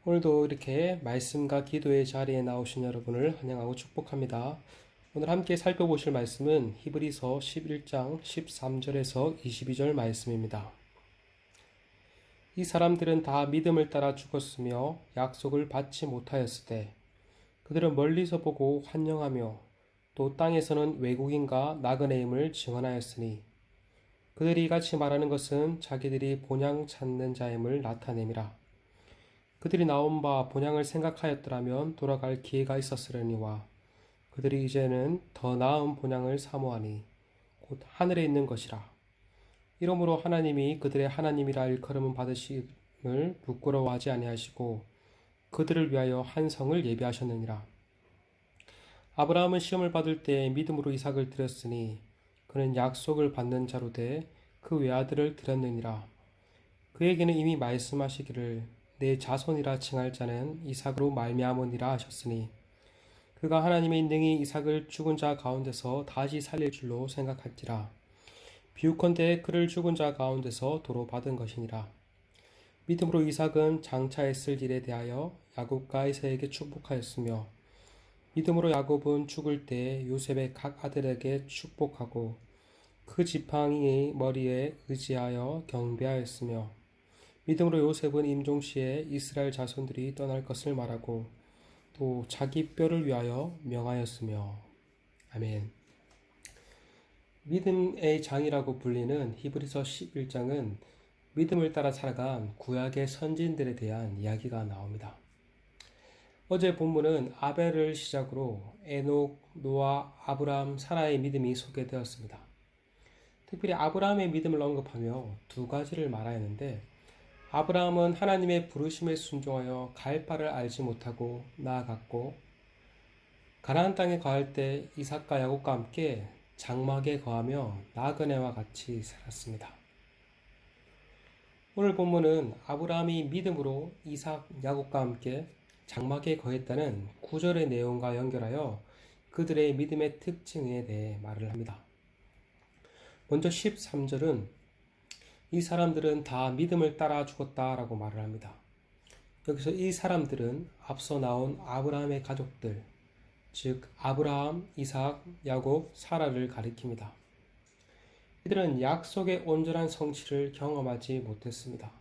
오늘도 이렇게 말씀과 기도의 자리에 나오신 여러분을 환영하고 축복합니다. 오늘 함께 살펴보실 말씀은 히브리서 11장 13절에서 22절 말씀입니다. 이 사람들은 다 믿음을 따라 죽었으며 약속을 받지 못하였을 때 그들은 멀리서 보고 환영하며 또 땅에서는 외국인과 나그네임을 증언하였으니 그들이 이같이 말하는 것은 자기들이 본향 찾는 자임을 나타냄이라. 그들이 나온 바 본향을 생각하였더라면 돌아갈 기회가 있었으려니와 그들이 이제는 더 나은 본향을 사모하니 곧 하늘에 있는 것이라. 이러므로 하나님이 그들의 하나님이라 일컬음을 받으심을 부끄러워하지 아니하시고 그들을 위하여 한 성을 예비하셨느니라. 아브라함은 시험을 받을 때 믿음으로 이삭을 드렸으니 그는 약속을 받는 자로 돼 그 외아들을 드렸느니라. 그에게는 이미 말씀하시기를 내 자손이라 칭할 자는 이삭으로 말미암으니라 하셨으니 그가 하나님의 능히 이삭을 죽은 자 가운데서 다시 살릴 줄로 생각할지라. 비유컨대 그를 죽은 자 가운데서 도로 받은 것이니라. 믿음으로 이삭은 장차했을 일에 대하여 야곱과 에사에게 축복하였으며 믿음으로 야곱은 죽을 때 요셉의 각 아들에게 축복하고 그 지팡이의 머리에 의지하여 경배하였으며 믿음으로 요셉은 임종시에 이스라엘 자손들이 떠날 것을 말하고 또 자기 뼈를 위하여 명하였으며. 아멘. 믿음의 장이라고 불리는 히브리서 11장은 믿음을 따라 살아간 구약의 선진들에 대한 이야기가 나옵니다. 어제 본문은 아벨을 시작으로 에녹, 노아, 아브라함, 사라의 믿음이 소개되었습니다. 특별히 아브라함의 믿음을 언급하며 두 가지를 말하였는데 아브라함은 하나님의 부르심에 순종하여 갈 바를 알지 못하고 나아갔고 가나안 땅에 거할 때 이삭과 야곱과 함께 장막에 거하며 나그네와 같이 살았습니다. 오늘 본문은 아브라함이 믿음으로 이삭, 야곱과 함께 장막에 거했다는 구절의 내용과 연결하여 그들의 믿음의 특징에 대해 말을 합니다. 먼저 13절은 이 사람들은 다 믿음을 따라 죽었다라고 말을 합니다. 여기서 이 사람들은 앞서 나온 아브라함의 가족들, 즉 아브라함, 이삭, 야곱, 사라를 가리킵니다. 이들은 약속의 온전한 성취를 경험하지 못했습니다.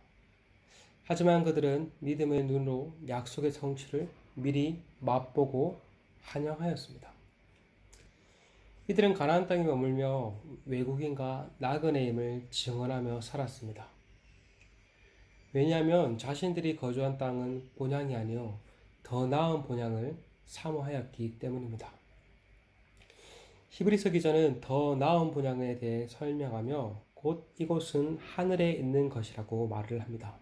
하지만 그들은 믿음의 눈으로 약속의 성취를 미리 맛보고 환영하였습니다. 이들은 가나안 땅에 머물며 외국인과 나그네임을 증언하며 살았습니다. 왜냐하면 자신들이 거주한 땅은 본향이 아니요 더 나은 본향을 사모하였기 때문입니다. 히브리서 기자는 더 나은 본향에 대해 설명하며 곧 이곳은 하늘에 있는 것이라고 말을 합니다.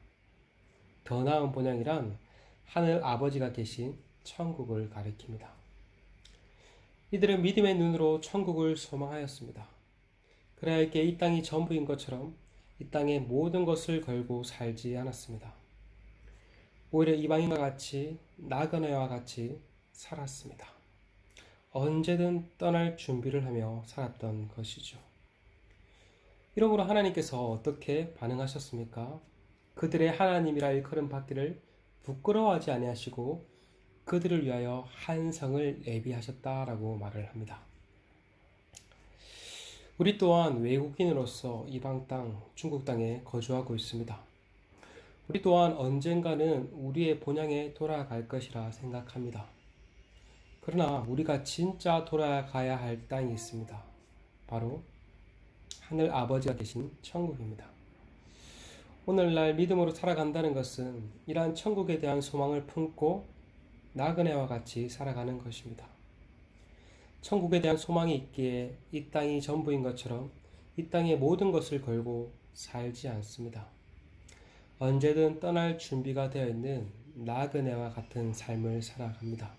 더 나은 본향이란 하늘 아버지가 계신 천국을 가리킵니다. 이들은 믿음의 눈으로 천국을 소망하였습니다. 그래야 할 게 이 땅이 전부인 것처럼 이 땅의 모든 것을 걸고 살지 않았습니다. 오히려 이방인과 같이 나그네와 같이 살았습니다. 언제든 떠날 준비를 하며 살았던 것이죠. 이러므로 하나님께서 어떻게 반응하셨습니까? 그들의 하나님이라 일컬음 받기를 부끄러워하지 아니하시고 그들을 위하여 한 성을 예비하셨다라고 말을 합니다. 우리 또한 외국인으로서 이방 땅, 중국 땅에 거주하고 있습니다. 우리 또한 언젠가는 우리의 본향에 돌아갈 것이라 생각합니다. 그러나 우리가 진짜 돌아가야 할 땅이 있습니다. 바로 하늘 아버지가 계신 천국입니다. 오늘날 믿음으로 살아간다는 것은 이러한 천국에 대한 소망을 품고 나그네와 같이 살아가는 것입니다. 천국에 대한 소망이 있기에 이 땅이 전부인 것처럼 이 땅의 모든 것을 걸고 살지 않습니다. 언제든 떠날 준비가 되어 있는 나그네와 같은 삶을 살아갑니다.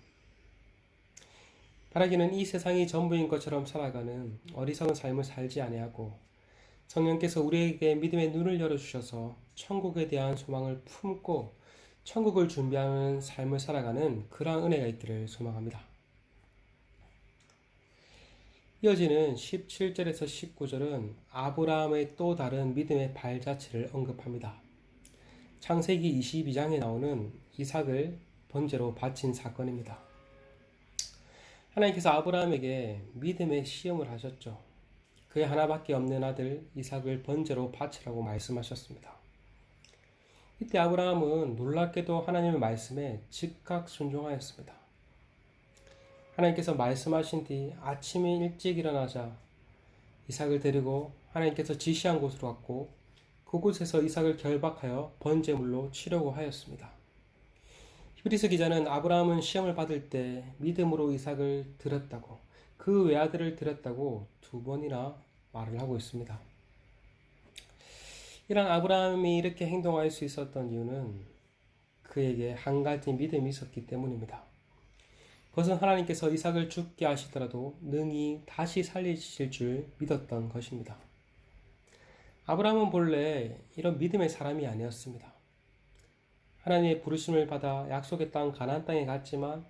바라기는 이 세상이 전부인 것처럼 살아가는 어리석은 삶을 살지 아니하고 성령께서 우리에게 믿음의 눈을 열어주셔서 천국에 대한 소망을 품고 천국을 준비하는 삶을 살아가는 그러한 은혜가 있기를 소망합니다. 이어지는 17절에서 19절은 아브라함의 또 다른 믿음의 발자취를 언급합니다. 창세기 22장에 나오는 이삭을 번제로 바친 사건입니다. 하나님께서 아브라함에게 믿음의 시험을 하셨죠. 그의 하나밖에 없는 아들 이삭을 번제로 바치라고 말씀하셨습니다. 이때 아브라함은 놀랍게도 하나님의 말씀에 즉각 순종하였습니다. 하나님께서 말씀하신 뒤 아침에 일찍 일어나자 이삭을 데리고 하나님께서 지시한 곳으로 갔고 그곳에서 이삭을 결박하여 번제물로 치려고 하였습니다. 히브리서 기자는 아브라함은 시험을 받을 때 믿음으로 이삭을 드렸다고, 그 외아들을 드렸다고 2번이나 말을 하고 있습니다. 이런 아브라함이 이렇게 행동할 수 있었던 이유는 그에게 한 가지 믿음이 있었기 때문입니다. 그것은 하나님께서 이삭을 죽게 하시더라도 능히 다시 살리실 줄 믿었던 것입니다. 아브라함은 본래 이런 믿음의 사람이 아니었습니다. 하나님의 부르심을 받아 약속의 땅 가나안 땅에 갔지만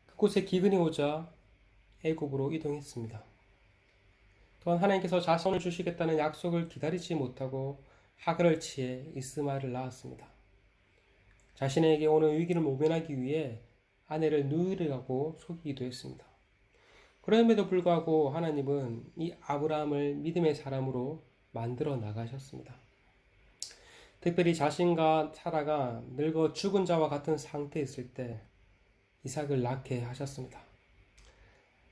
그곳에 기근이 오자 애굽으로 이동했습니다. 또한 하나님께서 자손을 주시겠다는 약속을 기다리지 못하고 하글을 치해 이스마엘을 낳았습니다. 자신에게 오는 위기를 모면하기 위해 아내를 누이라고 속이기도 했습니다. 그럼에도 불구하고 하나님은 이 아브라함을 믿음의 사람으로 만들어 나가셨습니다. 특별히 자신과 사라가 늙어 죽은 자와 같은 상태에 있을 때 이삭을 낳게 하셨습니다.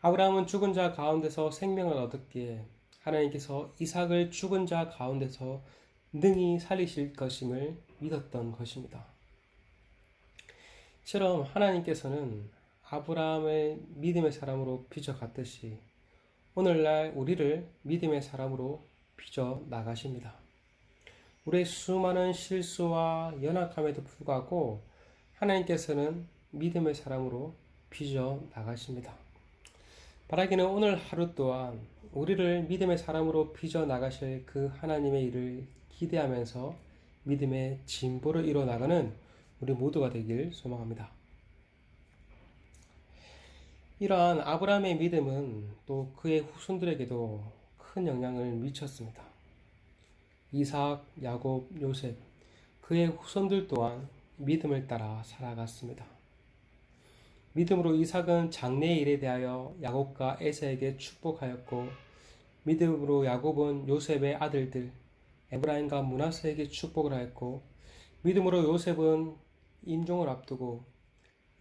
아브라함은 죽은 자 가운데서 생명을 얻었기에 하나님께서 이삭을 죽은 자 가운데서 능히 살리실 것임을 믿었던 것입니다. 이처럼 하나님께서는 아브라함을 믿음의 사람으로 빚어갔듯이 오늘날 우리를 믿음의 사람으로 빚어 나가십니다. 우리의 수많은 실수와 연약함에도 불구하고 하나님께서는 믿음의 사람으로 빚어 나가십니다. 바라기는 오늘 하루 또한 우리를 믿음의 사람으로 빚어 나가실 그 하나님의 일을 기대하면서 믿음의 진보를 이뤄 나가는 우리 모두가 되길 소망합니다. 이러한 아브라함의 믿음은 또 그의 후손들에게도 큰 영향을 미쳤습니다. 이삭, 야곱, 요셉, 그의 후손들 또한 믿음을 따라 살아갔습니다. 믿음으로 이삭은 장래의 일에 대하여 야곱과 에사에게 축복하였고, 믿음으로 야곱은 요셉의 아들들 에브라임과 므낫세에게 축복을 하였고, 믿음으로 요셉은 임종을 앞두고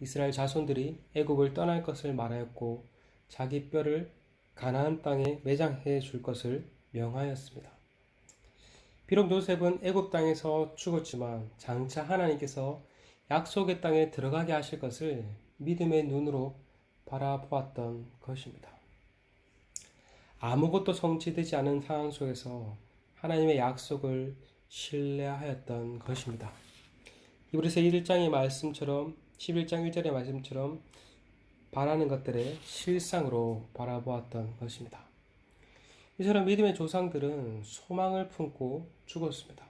이스라엘 자손들이 애굽을 떠날 것을 말하였고 자기 뼈를 가나안 땅에 매장해 줄 것을 명하였습니다. 비록 요셉은 애굽 땅에서 죽었지만 장차 하나님께서 약속의 땅에 들어가게 하실 것을 믿음의 눈으로 바라보았던 것입니다. 아무것도 성취되지 않은 상황 속에서 하나님의 약속을 신뢰하였던 것입니다. 히브리서 1장의 말씀처럼 11장 1절의 말씀처럼 바라는 것들의 실상으로 바라보았던 것입니다. 이처럼 믿음의 조상들은 소망을 품고 죽었습니다.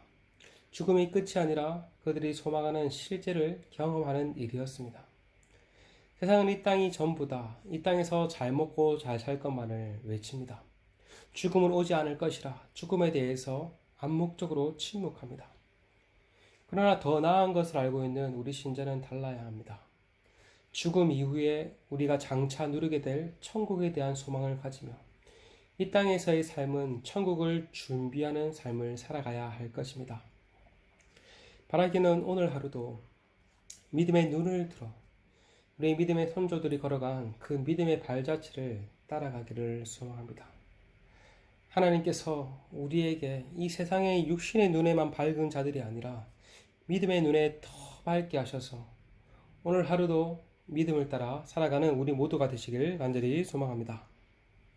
죽음이 끝이 아니라 그들이 소망하는 실제를 경험하는 일이었습니다. 세상은 이 땅이 전부다. 이 땅에서 잘 먹고 잘 살 것만을 외칩니다. 죽음은 오지 않을 것이라 죽음에 대해서 암묵적으로 침묵합니다. 그러나 더 나은 것을 알고 있는 우리 신자는 달라야 합니다. 죽음 이후에 우리가 장차 누리게 될 천국에 대한 소망을 가지며 이 땅에서의 삶은 천국을 준비하는 삶을 살아가야 할 것입니다. 바라기는 오늘 하루도 믿음의 눈을 들어 우리 믿음의 선조들이 걸어간 그 믿음의 발자취를 따라가기를 소망합니다. 하나님께서 우리에게 이 세상의 육신의 눈에만 밝은 자들이 아니라 믿음의 눈에 더 밝게 하셔서 오늘 하루도 믿음을 따라 살아가는 우리 모두가 되시길 간절히 소망합니다.